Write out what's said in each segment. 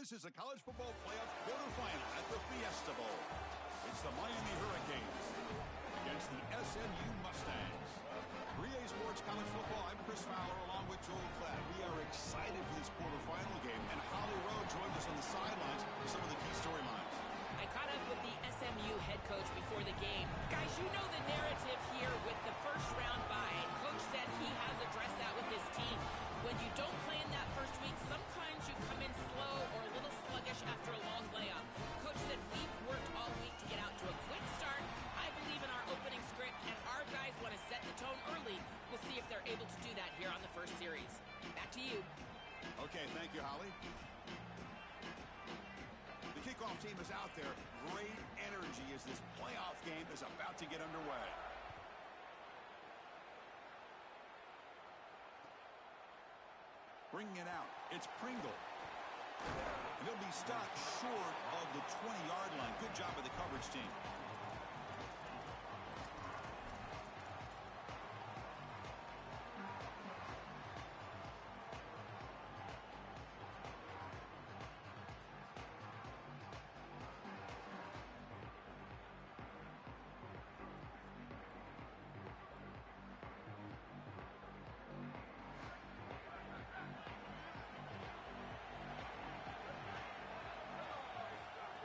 This is a college football playoff quarterfinal at the Fiesta Bowl. It's the Miami Hurricanes against the SMU Mustangs. 3A Sports College Football, I'm Chris Fowler along with Joel Klatt. We are excited for this quarterfinal game, and Holly Rowe joins us on the sidelines for some of the key storylines. I caught up with the SMU head coach before the game. Guys, you know the narrative here with the first round bye. Coach said he has addressed that with his team. When you don't play in that first week, sometimes you come in slow or a little sluggish after a long layoff. Coach said we've worked all week to get out to a quick start. I believe in our opening script, and our guys want to set the tone early. We'll see if they're able to do that here on the first series. Back to you. Okay, thank you, Holly. The kickoff team is out there. Great energy as this playoff game is about to get underway. Bringing it out, it's Pringle. And he'll be stopped short of the 20-yard line. Good job by the coverage team.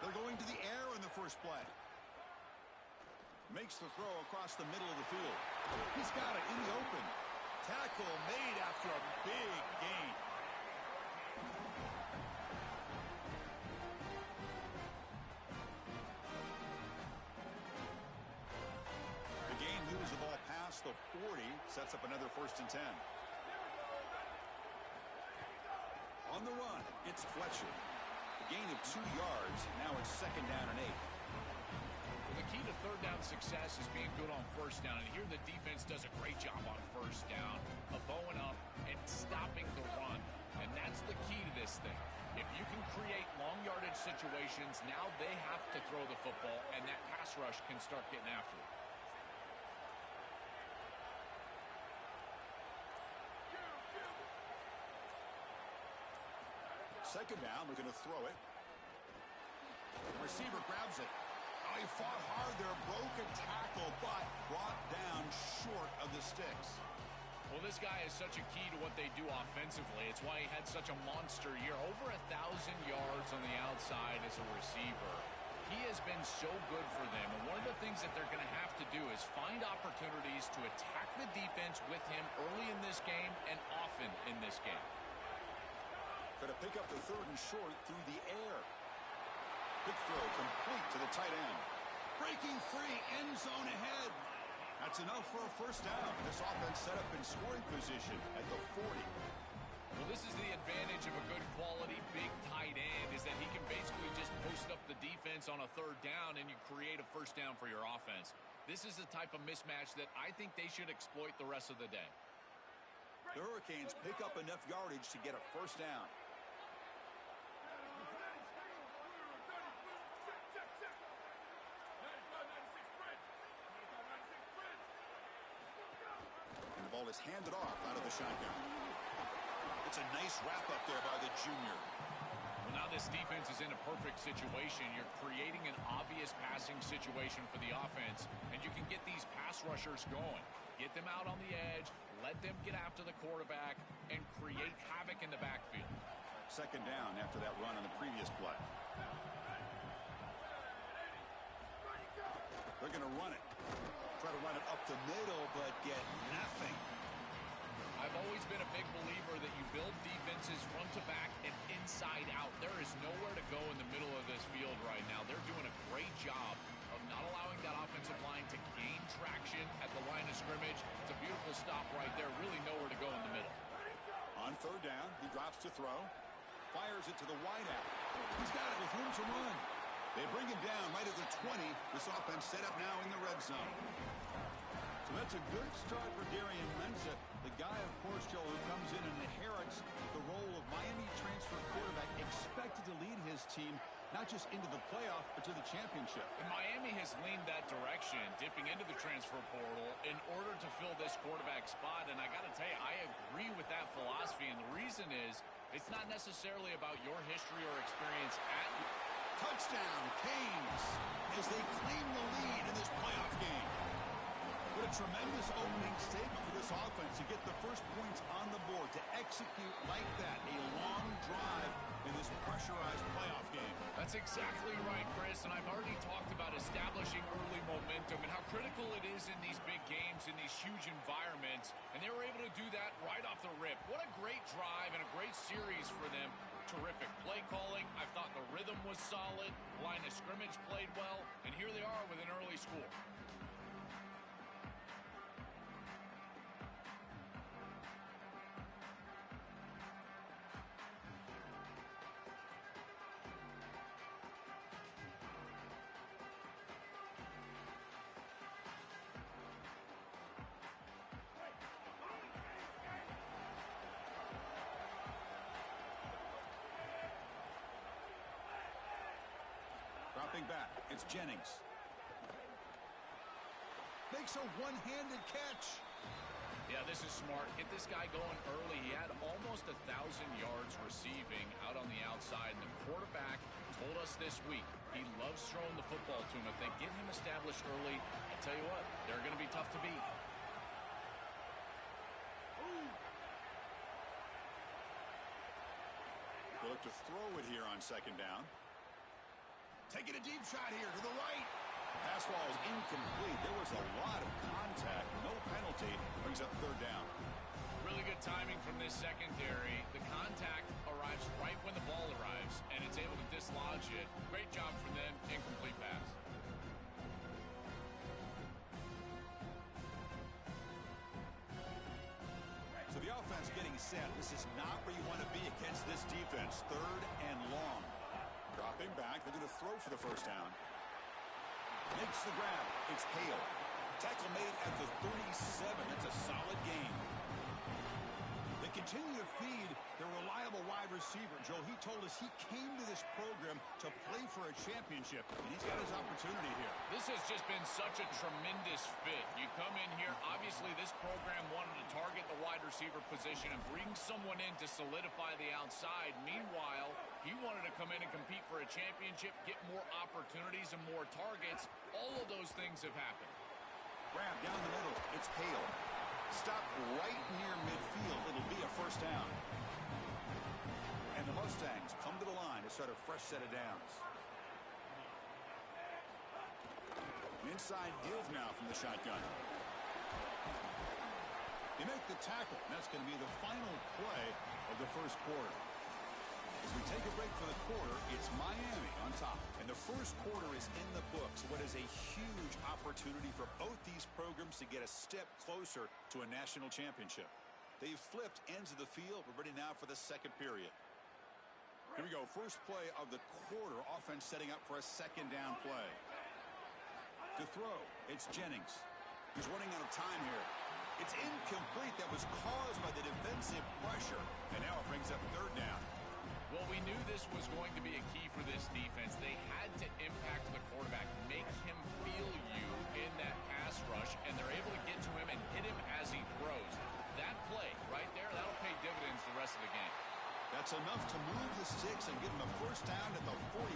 They're going to the air in the first play. Makes the throw across the middle of the field. He's got it in the open. Tackle made after a big gain. The gain moves the ball past the 40, sets up another 1st and 10. On the run, it's Fletcher. A gain of 2 yards. Now it's 2nd down and 8. Well, the key to third down success is being good on first down. And here the defense does a great job on first down of bowing up and stopping the run. And that's the key to this thing. If you can create long yardage situations, now they have to throw the football, and that pass rush can start getting after it. Second down, we're going to throw it. The receiver grabs it. Oh, he fought hard there, broke a tackle, but brought down short of the sticks. Well, this guy is such a key to what they do offensively. It's why he had such a monster year. Over 1,000 yards on the outside as a receiver. He has been so good for them. And one of the things that they're going to have to do is find opportunities to attack the defense with him early in this game and often in this game. Going to pick up the 3rd and short through the air. Quick throw complete to the tight end. Breaking free, end zone ahead. That's enough for a 1st down. This offense set up in scoring position at the 40. Well, this is the advantage of a good quality big tight end, is that he can basically just post up the defense on a 3rd down and you create a 1st down for your offense. This is the type of mismatch that I think they should exploit the rest of the day. The Hurricanes pick up enough yardage to get a 1st down. Ball is handed off out of the shotgun. It's a nice wrap up there by the junior. Well, now this defense is in a perfect situation. You're creating an obvious passing situation for the offense, and you can get these pass rushers going. Get them out on the edge, let them get after the quarterback, and create havoc in the backfield. 2nd down after that run on the previous play. They're going to run it. Try to run it up the middle, but get nothing. I've always been a big believer that you build defenses front to back and inside out. There is nowhere to go in the middle of this field right now. They're doing a great job of not allowing that offensive line to gain traction at the line of scrimmage. It's a beautiful stop right there. Really nowhere to go in the middle. On 3rd down, he drops to throw. Fires it to the wideout. He's got it with room to run. They bring him down right at the 20. This offense set up now in the red zone. So that's a good start for Darian Mensah. The guy, of course, Joe, who comes in and inherits the role of Miami transfer quarterback, expected to lead his team not just into the playoff, but to the championship. And Miami has leaned that direction, dipping into the transfer portal in order to fill this quarterback spot. And I got to tell you, I agree with that philosophy. And the reason is It's not necessarily about your history or experience at... Touchdown, Canes, as they claim the lead in this playoff game. What a tremendous opening statement for this offense to get the first points on the board, to execute like that, a long drive in this pressurized playoff game. That's exactly right, Chris, and I've already talked about establishing early momentum and how critical it is in these big games, in these huge environments, and they were able to do that right off the rip. What a great drive and a great series for them. Terrific play calling. I thought the rhythm was solid, line of scrimmage played well, and here they are with an early score. Dropping back, it's Jennings. Makes a one-handed catch. Yeah, this is smart. Get this guy going early. He had almost 1,000 yards receiving out on the outside, and the quarterback told us this week he loves throwing the football to him. If they get him established early, I tell you what, they're going to be tough to beat. They look to throw it here on second down. Taking a deep shot here to the right. Pass ball is incomplete. There was a lot of contact. No penalty. Brings up third down. Really good timing from this secondary. The contact arrives right when the ball arrives, and it's able to dislodge it. Great job from them. Incomplete pass. So the offense getting set. This is not where you want to be against this defense. Third and long. Dropping back. They're going to throw for the first down. Makes the grab. It's Hale. Tackle made at the 37. That's a solid gain. They continue to feed their reliable wide receiver. Joe, he told us he came to this program to play for a championship, and he's got his opportunity here. This has just been such a tremendous fit. You come in here, obviously this program wanted to target the wide receiver position and bring someone in to solidify the outside. Meanwhile, he wanted to come in and compete for a championship, get more opportunities and more targets. All of those things have happened. Grab down the middle. It's Hale. Stop right near midfield. It'll be a first down. And the Mustangs come to the line to start a fresh set of downs. An inside give now from the shotgun. They make the tackle. That's going to be the final play of the first quarter. As we take a break for the quarter, it's Miami on top. And the first quarter is in the books. What is a huge opportunity for both these programs to get a step closer to a national championship. They've flipped ends of the field. We're ready now for the second period. Here we go. First play of the quarter. Offense setting up for a second down play. To throw, it's Jennings. He's running out of time here. It's incomplete. That was caused by the defensive pressure. And now it brings up third down. Well, we knew this was going to be a key for this defense. They had to impact the quarterback, make him feel you in that pass rush, and they're able to get to him and hit him as he throws. That play right there, that'll pay dividends the rest of the game. That's enough to move the sticks and give him a first down at the 41.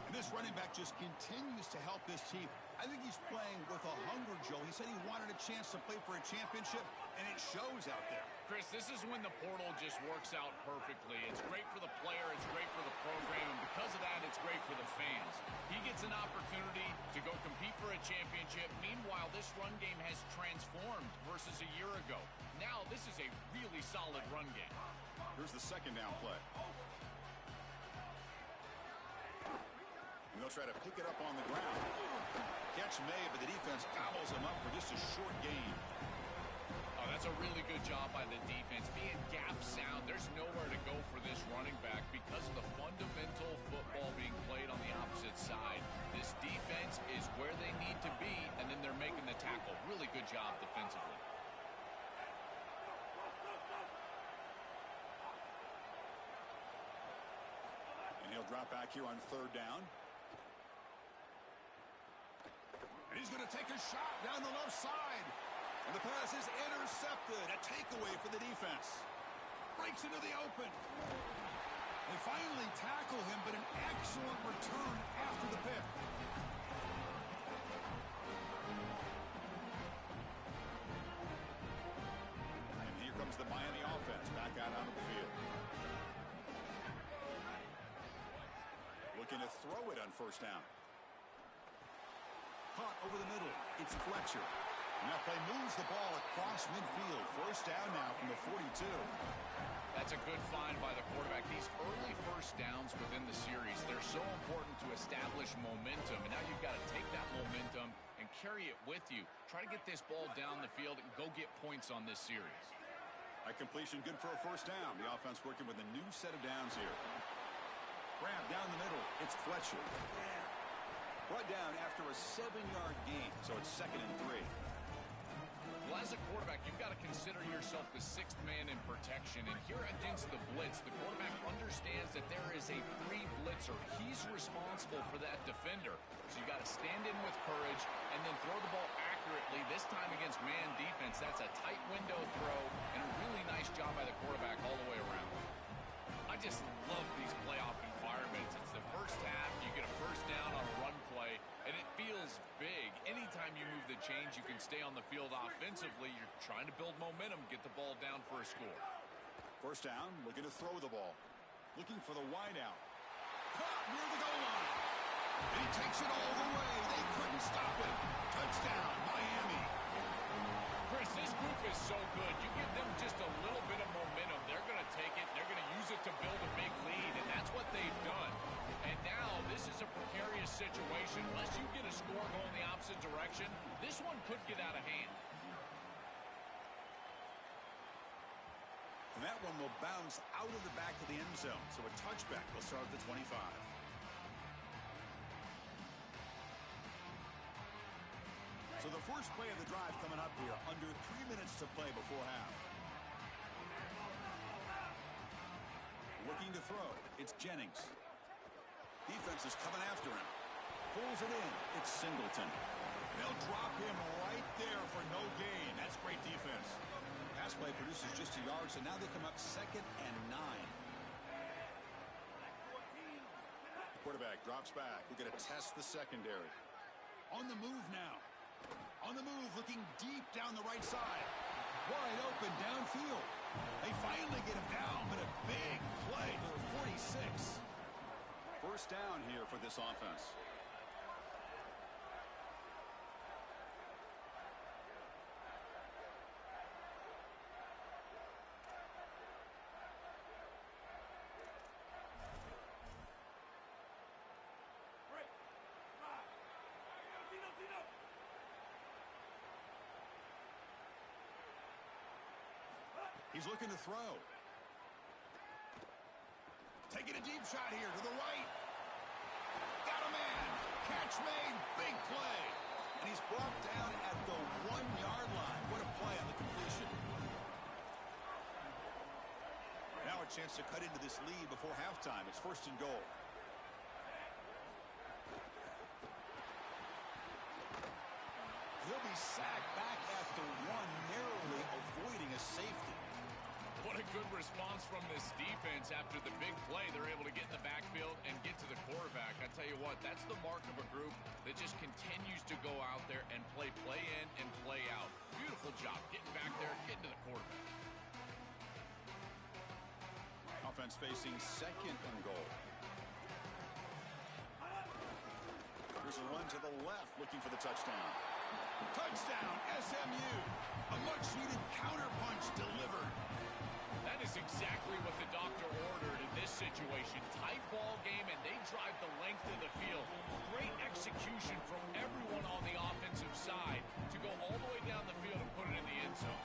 And this running back just continues to help this team. I think he's playing with a hunger, Joe. He said he wanted a chance to play for a championship, and it shows out there. Chris, this is when the portal just works out perfectly. It's great for the player, it's great for the program, and because of that, it's great for the fans. He gets an opportunity to go compete for a championship. Meanwhile, this run game has transformed versus a year ago. Now, this is a really solid run game. Here's the second down play. And they'll try to pick it up on the ground. Catch made, but the defense gobbles him up for just a short gain. Oh, that's a really good job by the defense. Being gap sound, there's nowhere to go for this running back because of the fundamental football being played on the opposite side. This defense is where they need to be, and then they're making the tackle. Really good job defensively. And he'll drop back here on third down. And he's going to take a shot down the left side. And the pass is intercepted. A takeaway for the defense. breaks into the open. They finally tackle him, but an excellent return after the pick. And here comes the Miami offense back out onto the field. Looking to throw it on first down. Caught over the middle. It's Fletcher. And that play moves the ball across midfield. First down now from the 42. That's a good find by the quarterback. These early first downs within the series, they're so important to establish momentum. And now you've got to take that momentum and carry it with you. Try to get this ball down the field and go get points on this series. A completion good for a first down. The offense working with a new set of downs here. Grab down the middle. It's Fletcher. Brought down after a 7-yard gain, so it's 2nd and 3. Well, as a quarterback, you've got to consider yourself the 6th man in protection. And here against the blitz, the quarterback understands that there is a free blitzer. He's responsible for that defender. So you got to stand in with courage and then throw the ball accurately. This time against man defense, that's a tight window throw and a really nice job by the quarterback all the way around. I just love these playoff environments. It's the first half. You get a first down on a run play, and it feels big. Anytime you move the chains, you can stay on the field offensively. You're trying to build momentum, get the ball down for a score. First down, looking to throw the ball. Looking for the wide out. Caught near the goal line. And he takes it all the way. They couldn't stop him. Touchdown, Miami. Chris, this group is so good. You give them just a little bit of momentum, they're going to take it. They're going to use it to build a big lead, and that's what they've done. And now this is a precarious situation. Unless you get a score going the opposite direction, this one could get out of hand. And that one will bounce out of the back of the end zone. So a touchback will start at the 25. So the first play of the drive coming up here. Under 3 minutes to play before half. Looking to throw. It's Jennings. Defense is coming after him. Pulls it in. It's Singleton. They'll drop him right there for no gain. That's great defense. Pass play produces just a yard, so now they come up 2nd and 9. Quarterback drops back. We're going to test the secondary. On the move now. On the move, looking deep down the right side. Wide open downfield. They finally get him down, but a big play to the 46. First down here for this offense. He's looking to throw. Taking a deep shot here to the right. Got a man. Catch made. Big play. And he's brought down at the 1-yard line. What a play on the completion. Now a chance to cut into this lead before halftime. It's 1st and goal. He'll be sacked back at the 1, narrowly avoiding a safety. What a good response from this defense after the big play. They're able to get in the backfield and get to the quarterback. I tell you what, that's the mark of a group that just continues to go out there and play in and play out. Beautiful job getting back there, getting to the quarterback. Offense facing 2nd and goal. There's a run to the left looking for the touchdown. Touchdown, SMU. A much-needed counterpunch delivered. That is exactly what the doctor ordered in this situation. Tight ball game, and they drive the length of the field. Great execution from everyone on the offensive side to go all the way down the field and put it in the end zone.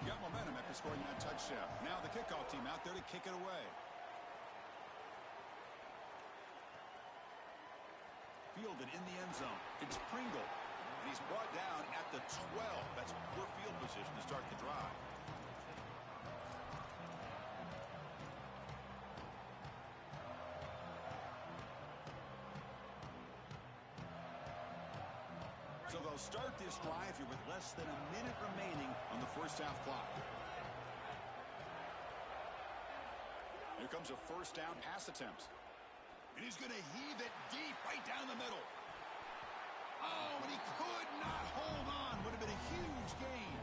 Got momentum after scoring that touchdown. Now the kickoff team out there to kick it away. Fielded in the end zone. It's Pringle. And he's brought down at the 12. That's poor field position to start the drive. So they'll start this drive here with less than a minute remaining on the first half clock. Here comes a first down pass attempt. And he's going to heave it deep right down the middle. Oh, and he could not hold on. Would have been a huge gain.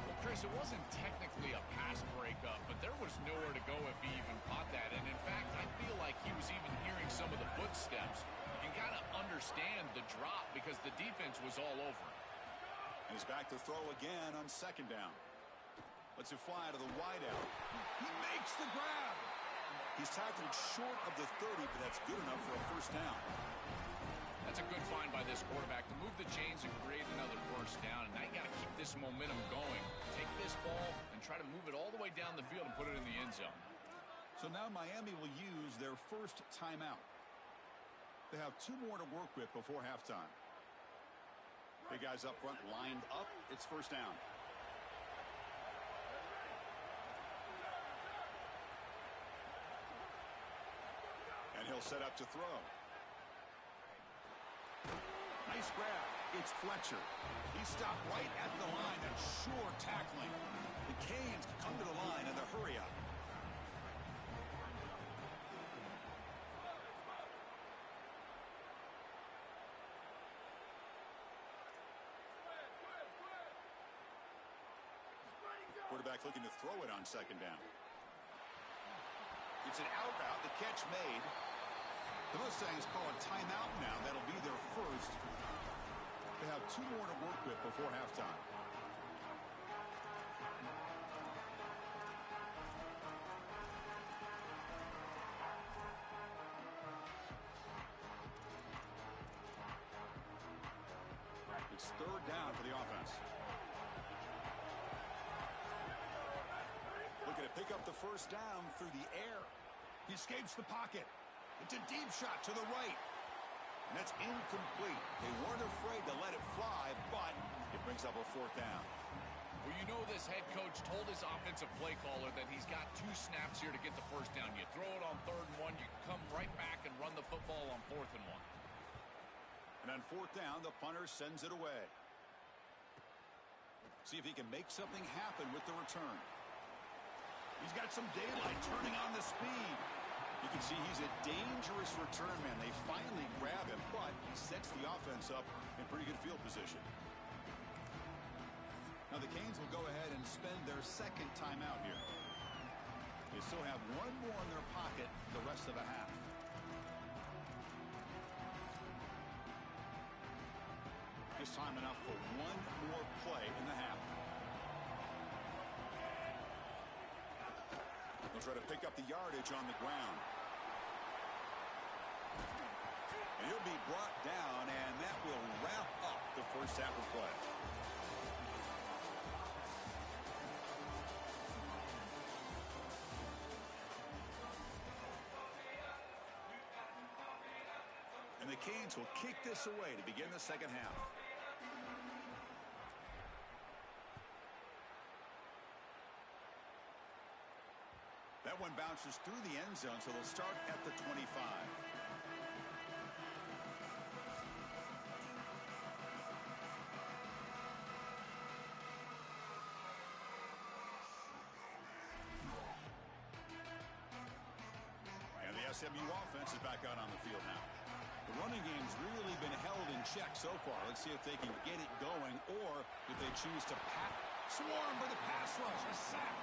Well, Chris, it wasn't technically a pass breakup, but there was nowhere to go if he even caught that. And in fact, I feel like he was even hearing some of the footsteps. You can kind of understand the drop because the defense was all over him. And he's back to throw again on second down. Lets it fly to the wideout. He makes the grab. He's tackled short of the 30, but that's good enough for a first down. That's a good find by this quarterback to move the chains and create another first down. And now you got to keep this momentum going. Take this ball and try to move it all the way down the field and put it in the end zone. So now Miami will use their first timeout. They have 2 more to work with before halftime. Big guys up front lined up. It's first down. And he'll set up to throw. Nice grab. It's Fletcher. He stopped right at the line. That's sure tackling. The Canes come to the line in the hurry up. Quarterback looking to throw it on second down. It's an out route. The catch made. The Mustangs call a timeout now. That'll be their first. They have 2 more to work with before halftime. It's third down for the offense. Looking to pick up the first down through the air. He escapes the pocket. It's a deep shot to the right. And that's incomplete. They weren't afraid to let it fly, but it brings up a fourth down. Well, you know this head coach told his offensive play caller that he's got 2 snaps here to get the first down. You throw it on 3rd and 1, you come right back and run the football on 4th and 1. And on 4th down, the punter sends it away. See if he can make something happen with the return. He's got some daylight turning on the speed. You can see he's a dangerous return man. They finally grab him, but he sets the offense up in pretty good field position. Now the Canes will go ahead and spend their second timeout here. They still have 1 more in their pocket the rest of the half. Just time enough for 1 more play in the half. They'll try to pick up the yardage on the ground. And he'll be brought down, and that will wrap up the first half of play. And the Canes will kick this away to begin the second half. That one bounces through the end zone, so they'll start at the 25. And the SMU offense is back out on the field now. The running game's really been held in check so far. Let's see if they can get it going, or if they choose to swarm for the pass rush. A sack.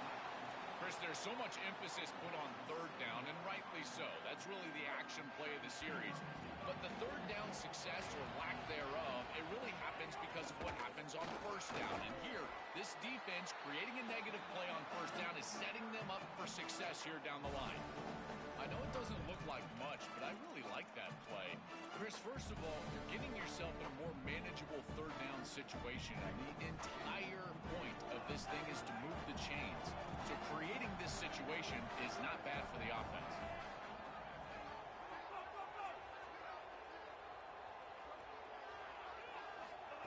Chris, there's so much emphasis put on 3rd down, and rightly so. That's really the action play of the series. But the 3rd down success or lack thereof, it really happens because of what happens on 1st down. And here, this defense creating a negative play on 1st down is setting them up for success here down the line. I know it doesn't look like much, but I really like that play. Chris, first of all, you're getting yourself in a more manageable 3rd down situation. And the entire point of this thing is to move the chains. So creating this situation is not bad for the offense.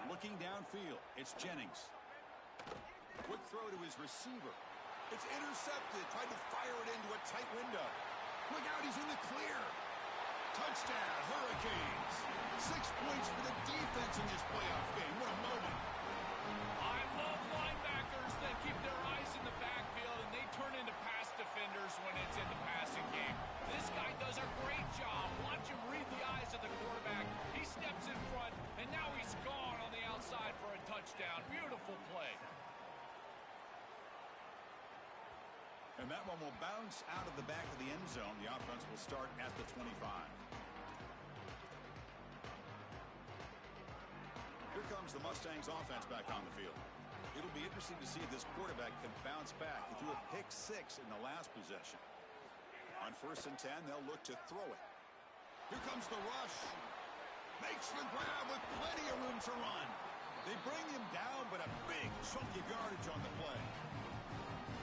Looking downfield, it's Jennings. Quick throw to his receiver. It's intercepted. Tried to fire it into a tight window. Look out, he's in the clear. Touchdown, Hurricanes. 6 points for the defense in this playoff game. What a moment. I love linebackers that keep their eyes in the backfield, and they turn into pass defenders when it's in the passing And that one will bounce out of the back of the end zone. The offense will start at the 25. Here comes the Mustangs offense back on the field. It'll be interesting to see if this quarterback can bounce back. He threw a pick 6 in the last possession. On 1st and 10, they'll look to throw it. Here comes the rush. Makes the grab with plenty of room to run. They bring him down, but a big chunk of yardage on the play.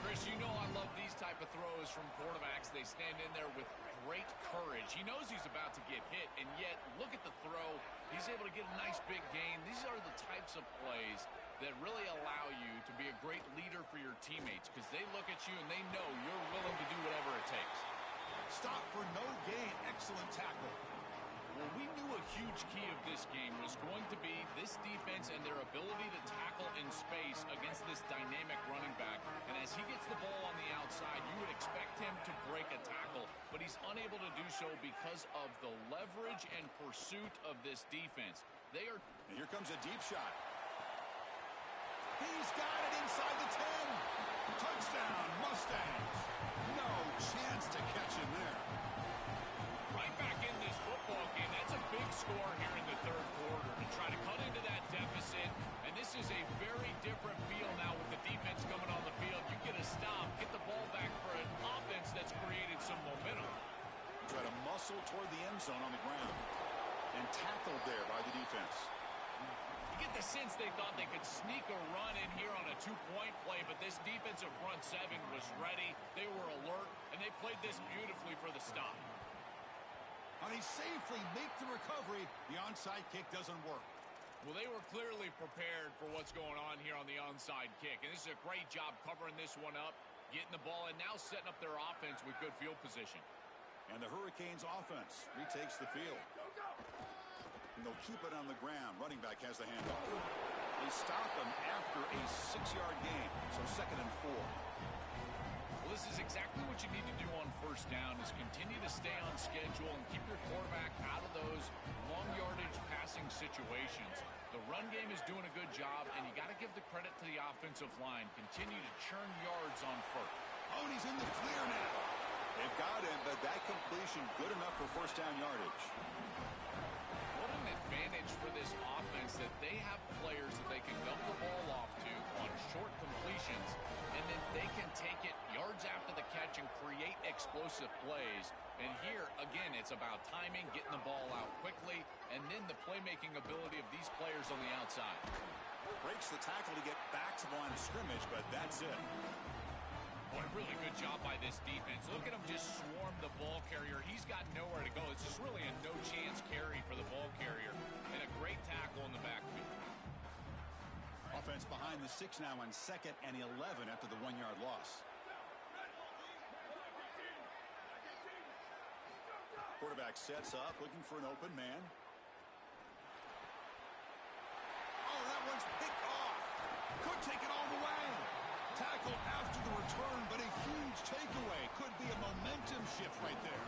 Chris, you know I love these type of throws from quarterbacks. They stand in there with great courage. He knows he's about to get hit, and yet look at the throw. He's able to get a nice big gain. These are the types of plays that really allow you to be a great leader for your teammates because they look at you and they know you're willing to do whatever it takes. Stop for no gain. Excellent tackle. Well, we knew a huge key of this game was going to be this defense and their ability to tackle in space against this dynamic running back. And as he gets the ball on the outside, you would expect him to break a tackle, but he's unable to do so because of the leverage and pursuit of this defense. And here comes a deep shot. He's got it inside the 10. Touchdown, Mustangs. No chance to catch him there. Right back in this football game. That's a big score here in the 3rd quarter to try to cut into that deficit. And this is a very different feel now with the defense coming on the field. You get a stop, get the ball back for an offense that's created some momentum. Try to muscle toward the end zone on the ground. And tackled there by the defense. You get the sense they thought they could sneak a run in here on a 2-point play, but this defensive front 7 was ready. They were alert, and they played this beautifully for the stop. And he safely make the recovery. The onside kick doesn't work. Well, they were clearly prepared for what's going on here on the onside kick. And this is a great job covering this one up, getting the ball, and now setting up their offense with good field position. And the Hurricanes offense retakes the field. And they'll keep it on the ground. Running back has the handoff. They stop him after a 6-yard gain. So 2nd and 4. Well, this is exactly what you need to do on 1st down is continue to stay on schedule and keep your quarterback out of those long yardage passing situations. The run game is doing a good job, and you got to give the credit to the offensive line. Continue to churn yards on 1st. Oh, and he's in the clear now. They've got him, but that completion good enough for 1st down yardage. What an advantage for this offense that they have players that they can dump the ball off to on short completions, and then they can take it yards after the catch and create explosive plays. And here, again, it's about timing, getting the ball out quickly, and then the playmaking ability of these players on the outside. Breaks the tackle to get back to the line of scrimmage, but that's it. What a really good job by this defense. Look at him just swarm the ball carrier. He's got nowhere to go. It's just really a no-chance carry for the ball carrier. And a great tackle in the backfield. Offense behind the 6 now on 2nd and 11 after the 1-yard loss. Quarterback sets up, looking for an open man. Oh, that one's picked off. Could take it all the way. Tackle after the return, but a huge takeaway. Could be a momentum shift right there.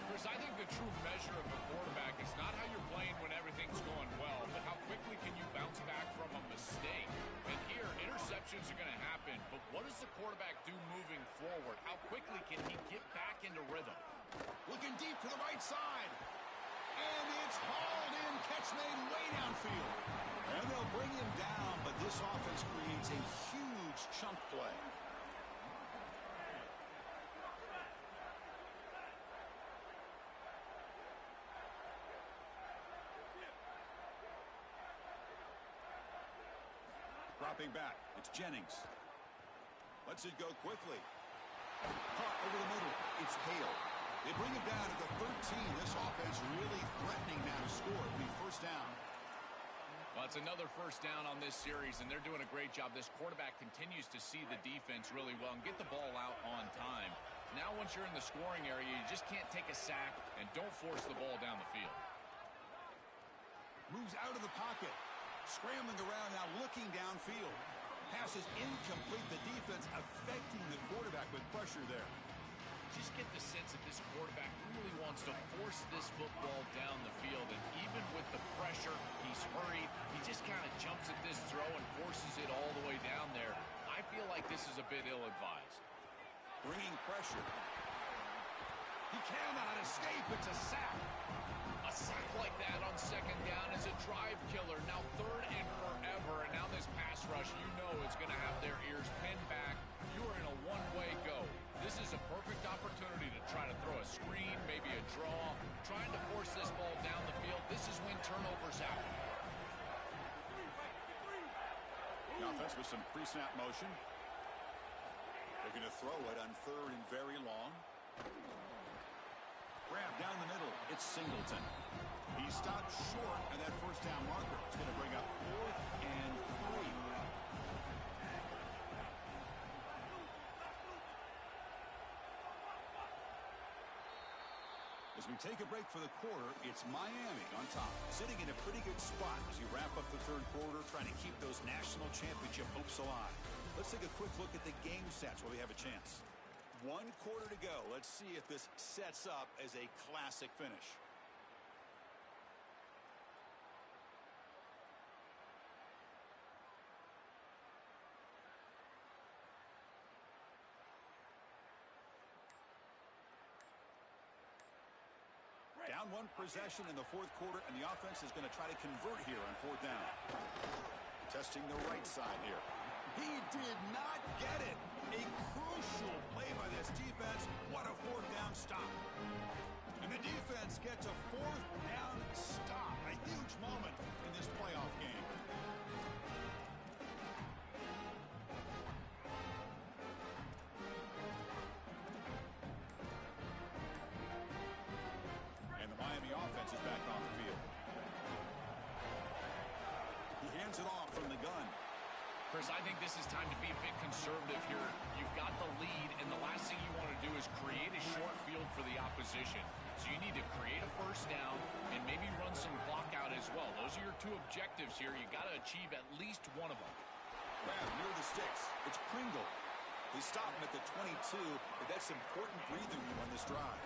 Chris, I think the true measure of a quarterback is not how you're playing when everything's going well, but how quickly can you bounce back from a mistake. And here, interceptions are going to happen, but what does the quarterback do moving forward? How quickly can he get back into rhythm? Looking deep to the right side. And it's hauled in. Catch made way downfield. And they'll bring him down, but this offense creates a huge chunk play. Dropping back. It's Jennings. Lets it go quickly. Caught over the middle. It's Hale. They bring him down at the 13. This offense really threatening now to score. It'll be 1st down. Well, it's another 1st down on this series, and they're doing a great job. This quarterback continues to see the defense really well and get the ball out on time. Now, once you're in the scoring area, you just can't take a sack and don't force the ball down the field. Moves out of the pocket. Scrambling around now, looking downfield. Pass is incomplete. The defense affecting the quarterback with pressure there. Just get the sense that this quarterback really wants to force this football down the field, and even with the pressure, he's hurried. He just kind of jumps at this throw and forces it all the way down there. I feel like this is a bit ill-advised. bringing pressure. He cannot escape. It's a sack. A sack like that on second down is a drive killer. Now third and forever, and now this pass rush, you know it's going to have their ears pinned back. You are in a one-way go. This is a perfect opportunity to try to throw a screen, maybe a draw, trying to force this ball down the field. This is when turnovers happen. The offense with some pre-snap motion. They're going to throw it on third and very long. Grab down the middle. It's Singleton. He stopped short of that first down marker. It's going to bring up 4th and 3. As we take a break for the quarter, it's Miami on top, sitting in a pretty good spot as you wrap up the third quarter, trying to keep those national championship hopes alive. Let's take a quick look at the game stats while we have a chance. 1 quarter to go. Let's see if this sets up as a classic finish. Down 1 possession in the fourth quarter, and the offense is going to try to convert here on 4th down. Testing the right side here. He did not get it. A crucial play by this defense. What a 4th down stop. And the defense gets a 4th down stop. A huge moment in this playoff game. And the Miami offense is back on the field. He hands it off from the gun. Chris, I think this is time to be a bit conservative here. You've got the lead, and the last thing you want to do is create a short field for the opposition. So you need to create a first down and maybe run some clock out as well. Those are your 2 objectives here. You got to achieve at least one of them. Grab near the sticks. It's Pringle. They stop him at the 22, but that's important breathing room on this drive.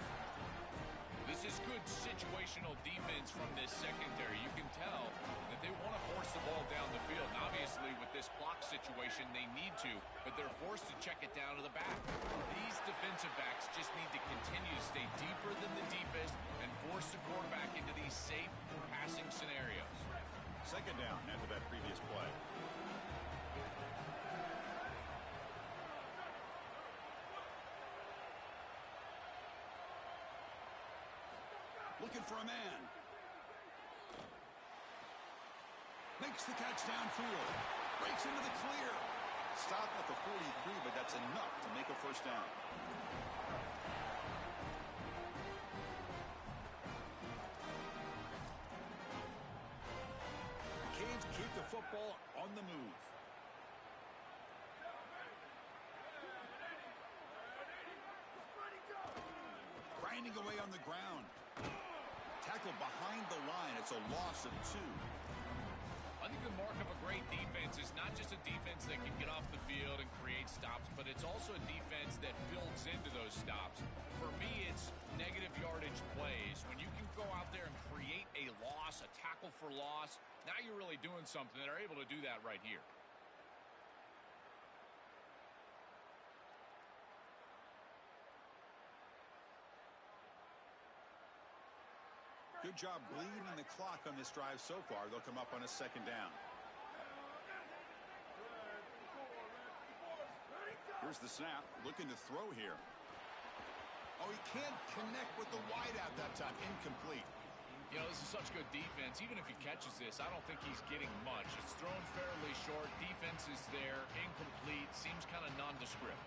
This is good situational defense from this secondary. You can tell that they want to force the ball down the field. And obviously, with this clock situation, they need to, but they're forced to check it down to the back. These defensive backs just need to continue to stay deeper than the deepest and force the quarterback into these safe passing scenarios. Second down after that previous play. Looking for a man. Makes the catch downfield. Breaks into the clear. Stop at the 43, but that's enough to make a first down. The Canes keep the football on the move. Grinding away on the ground. Tackle behind the line. It's a loss of 2. I think the mark of a great defense is not just a defense that can get off the field and create stops, but it's also a defense that builds into those stops. For me, it's negative yardage plays. When you can go out there and create a loss, a tackle for loss, now you're really doing something. They're able to do that right here. Good job bleeding the clock on this drive so far. They'll come up on a second down. Here's the snap. Looking to throw here. Oh, he can't connect with the wideout that time. Incomplete. You know, this is such good defense. Even if he catches this, I don't think he's getting much. It's thrown fairly short. Defense is there. Incomplete. Seems kind of nondescript.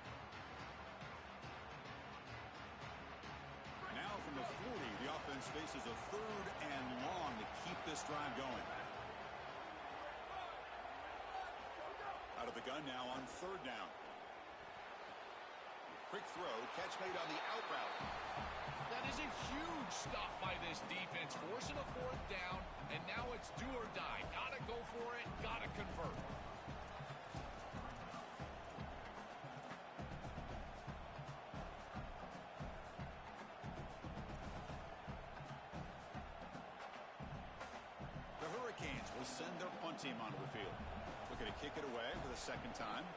Now from the 40, the offense faces a 3rd and long to keep this drive going. Out of the gun now on 3rd down. Quick throw, catch made on the out route. That is a huge stop by this defense, forcing a 4th down, and now it's do or die. Gotta go for it, gotta convert. The Hurricanes will send their punt team onto the field. Looking to kick it away for the 2nd time.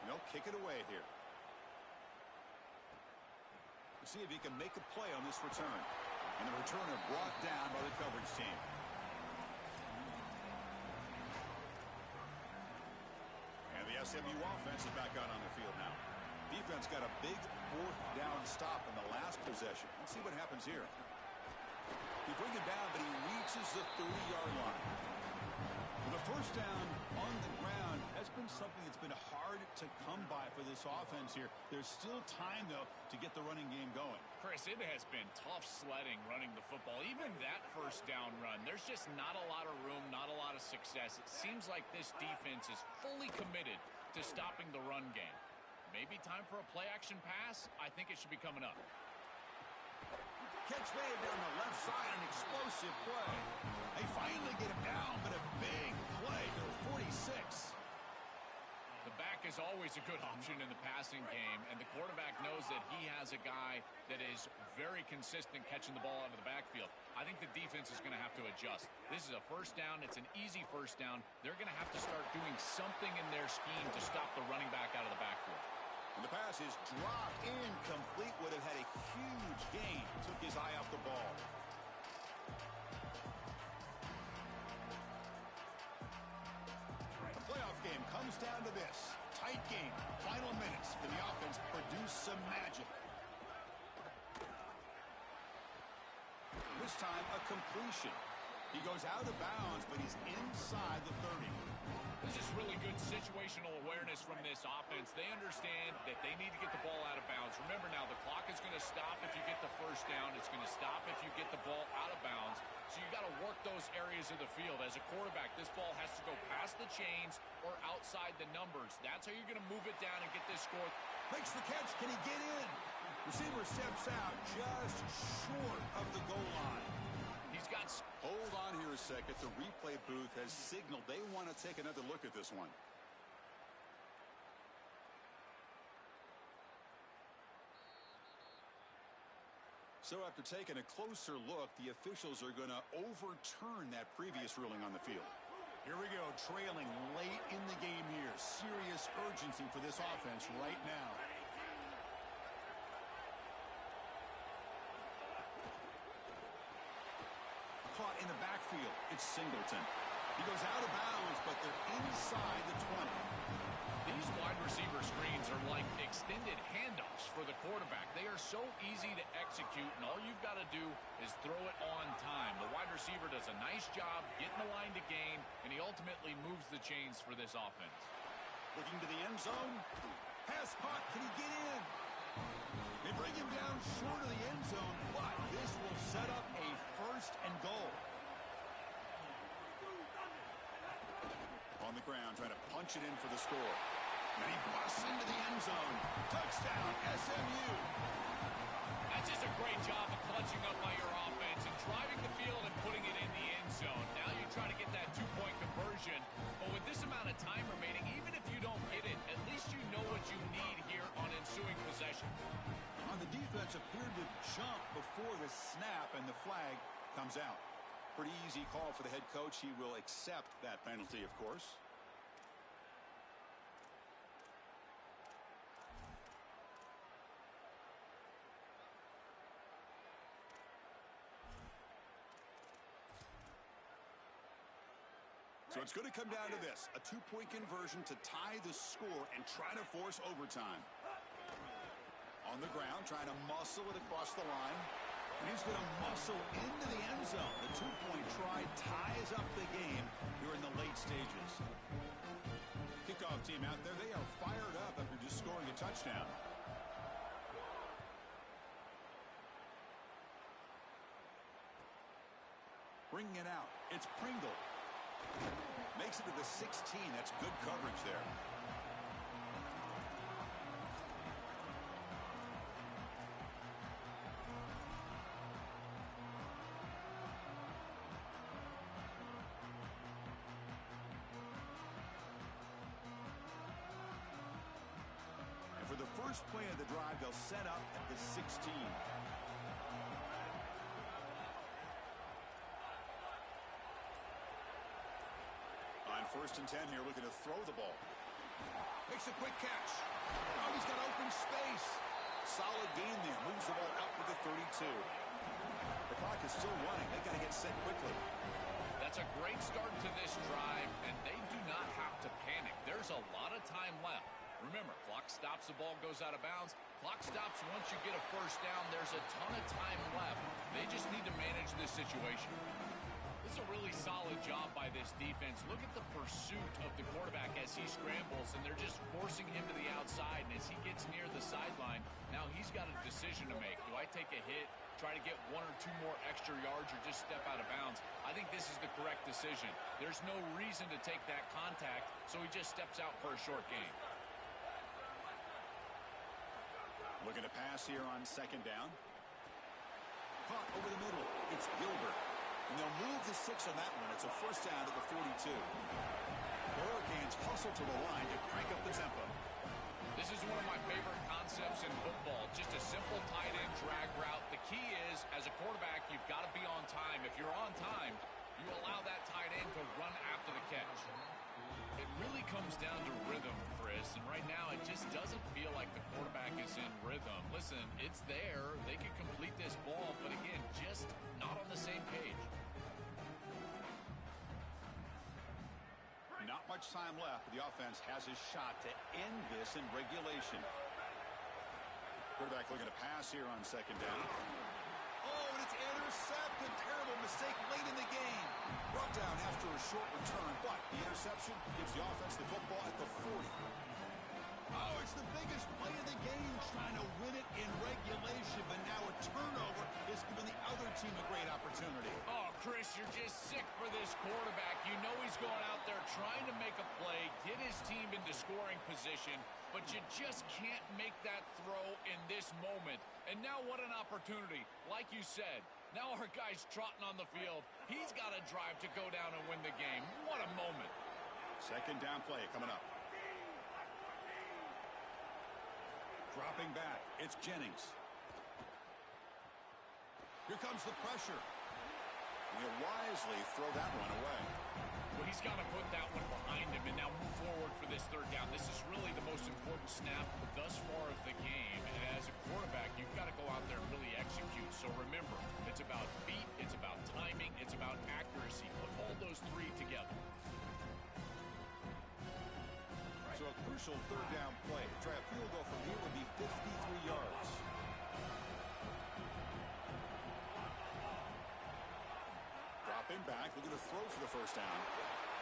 They'll kick it away here. See if he can make a play on this return. And the returner brought down by the coverage team. And the SMU offense is back out on the field now. Defense got a big fourth down stop in the last possession. Let's see what happens here. He brings it down, but he reaches the 30-yard line. The first down on the ground has been something that's been hard to come by for this offense here. There's still time, though, to get the running game going. Chris, it has been tough sledding running the football. Even that first down run, there's just not a lot of room, not a lot of success. It seems like this defense is fully committed to stopping the run game. Maybe time for a play-action pass? I think it should be coming up. Catch made down the left side, an explosive play. They finally get him down, but a big play to 46. The back is always a good option in the passing game, and the quarterback knows that he has a guy that is very consistent catching the ball out of the backfield. I think the defense is going to have to adjust. This is a first down. It's an easy first down. They're going to have to start doing something in their scheme to stop the running back out of the backfield. And the pass is dropped incomplete. Would have had a huge gain. Took his eye off the ball. The playoff game comes down to this. Tight game. Final minutes. Can the offense produce some magic? This time a completion. He goes out of bounds, but he's inside the 30. This is really good situational awareness from this offense. They understand that they need to get the ball out of bounds. Remember now, the clock is going to stop if you get the first down. It's going to stop if you get the ball out of bounds. So you got to work those areas of the field. As a quarterback, this ball has to go past the chains or outside the numbers. That's how you're going to move it down and get this score. Makes the catch. Can he get in? Receiver steps out just short of the goal line. He's got... Hold on here a second. The replay booth has signaled they want to take another look at this one. So after taking a closer look, the officials are going to overturn that previous ruling on the field. Here we go, trailing late in the game here. Serious urgency for this offense right now. Caught in the backfield. It's Singleton. He goes out of bounds, but they're inside the 20. These wide receiver screens are like extended handoffs for the quarterback. They are so easy to execute, and all you've got to do is throw it on time. The wide receiver does a nice job getting the line to gain, and he ultimately moves the chains for this offense. Looking to the end zone. Pass caught. Can he get in? They bring him down short of the end zone, but this will set up a first and goal. On the ground, trying to punch it in for the score. And he busts into the end zone. Touchdown, SMU. That's just a great job of clutching up by your offense and driving the field and putting it in the end zone. Now you try to get that two-point conversion. But with this amount of time remaining, even if you don't get it, at least you know what you need here on ensuing possession. On the defense appeared to jump before the snap, and the flag comes out. Pretty easy call for the head coach. He will accept that penalty, of course. So it's going to come down to this, a two-point conversion to tie the score and try to force overtime. On the ground, trying to muscle it across the line. And he's going to muscle into the end zone. The two-point try ties up the game here in the late stages. Kickoff team out there, they are fired up after just scoring a touchdown. Bringing it out, it's Pringle. Makes it to the 16. That's good coverage there. And for the first play of the drive, they'll set up at the 16. First and 10 here, looking to throw the ball. Makes a quick catch. Oh, he's got open space. Solid gain there. Moves the ball out with the 32. The clock is still running. They got to get set quickly. That's a great start to this drive, and they do not have to panic. There's a lot of time left. Remember, clock stops, the ball goes out of bounds. Clock stops once you get a first down. There's a ton of time left. They just need to manage this situation. This is a really solid job by this defense. Look at the pursuit of the quarterback as he scrambles, and they're just forcing him to the outside. And as he gets near the sideline, now he's got a decision to make. Do I take a hit, try to get 1 or 2 more extra yards, or just step out of bounds? I think this is the correct decision. There's no reason to take that contact, so he just steps out for a short gain. Looking to pass here on second down. Caught over the middle. It's Gilbert. And they'll move the 6 on that one. It's a first down at the 42. The Hurricanes hustle to the line to crank up the tempo. This is one of my favorite concepts in football. Just a simple tight end drag route. The key is, as a quarterback, you've got to be on time. If you're on time, you allow that tight end to run after the catch. It really comes down to rhythm, Chris, and right now it just doesn't feel like the quarterback is in rhythm. Listen, it's there. They can complete this ball, but again, just not on the same page. Not much time left, but the offense has a shot to end this in regulation. Quarterback looking to pass here on second down. Oh, and it's intercepted. Terrible mistake late in the game. Brought down after a short return, but the interception gives the offense the football at the 40. Oh, it's the biggest play of the game, trying to win it in regulation, but now a turnover is giving the other team a great opportunity. Oh, Chris, you're just sick for this quarterback. You know he's going out there trying to make a play, get his team into scoring position, but you just can't make that throw in this moment. And now what an opportunity. Like you said, now our guy's trotting on the field. He's got a drive to go down and win the game. What a moment. Second down play coming up. Dropping back, it's Jennings. Here comes the pressure. He'll wisely throw that one away. Well, he's got to put that one behind him and now move forward for this third down. This is really the most important snap thus far of the game. And as a quarterback, you've got to go out there and really execute. So remember, it's about feet, it's about timing, it's about accuracy. Put all those 3 together. So a crucial third down play. To try a field goal from here would be 53 yards. Dropping back, looking to throw for the first down.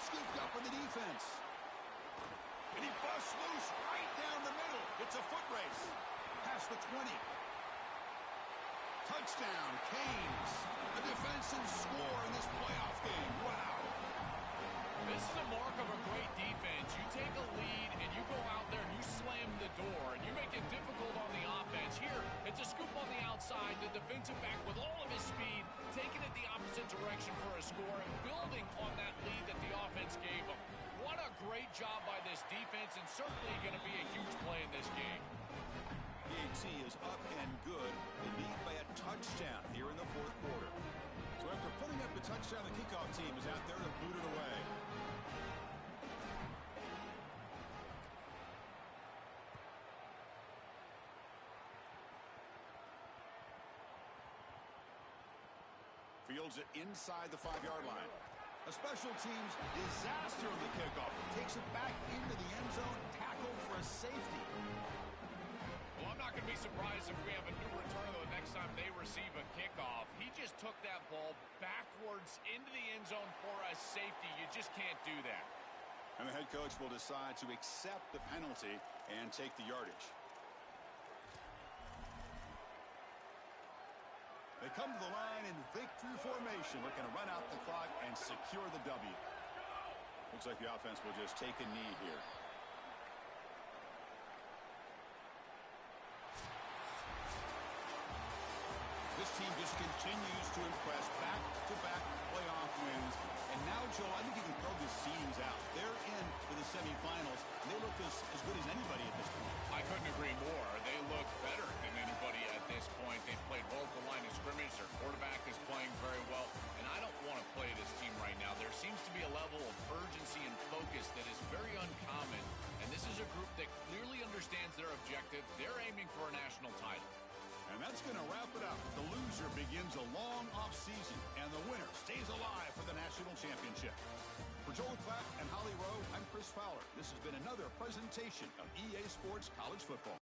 Scooped up on the defense. And he busts loose right down the middle. It's a foot race. Past the 20. Touchdown, Canes. A defensive score in this playoff game. Wow. This is a mark of a great defense. You take a lead and you go out there and you slam the door and you make it difficult on the offense. Here, it's a scoop on the outside. The defensive back with all of his speed, taking it the opposite direction for a score and building on that lead that the offense gave him. What a great job by this defense, and certainly going to be a huge play in this game. The AT is up and good. They lead by a touchdown here in the fourth quarter. So after putting up the touchdown, the kickoff team is out there to boot it away. Fields it inside the 5-yard line. A special teams disaster on the kickoff. Takes it back into the end zone. Tackle for a safety. Well, I'm not going to be surprised if we have a new return the next time they receive a kickoff. He just took that ball backwards into the end zone for a safety. You just can't do that. And the head coach will decide to accept the penalty and take the yardage. They come to the line in victory formation, looking to run out the clock and secure the W. Looks like the offense will just take a knee here. This team just continues to impress. Back-to-back playoff wins. And now, Joe, I think you can throw the seedings out. They're in for the semifinals, and they look as good as anybody at this point. I couldn't agree more. They look better than anybody at this point. They've played well at the line of scrimmage. Their quarterback is playing very well. And I don't want to play this team right now. There seems to be a level of urgency and focus that is very uncommon. And this is a group that clearly understands their objective. They're aiming for a national title. And that's going to wrap it up. The loser begins a long off-season, and the winner stays alive for the national championship. For Joel Clapp and Holly Rowe, I'm Chris Fowler. This has been another presentation of EA Sports College Football.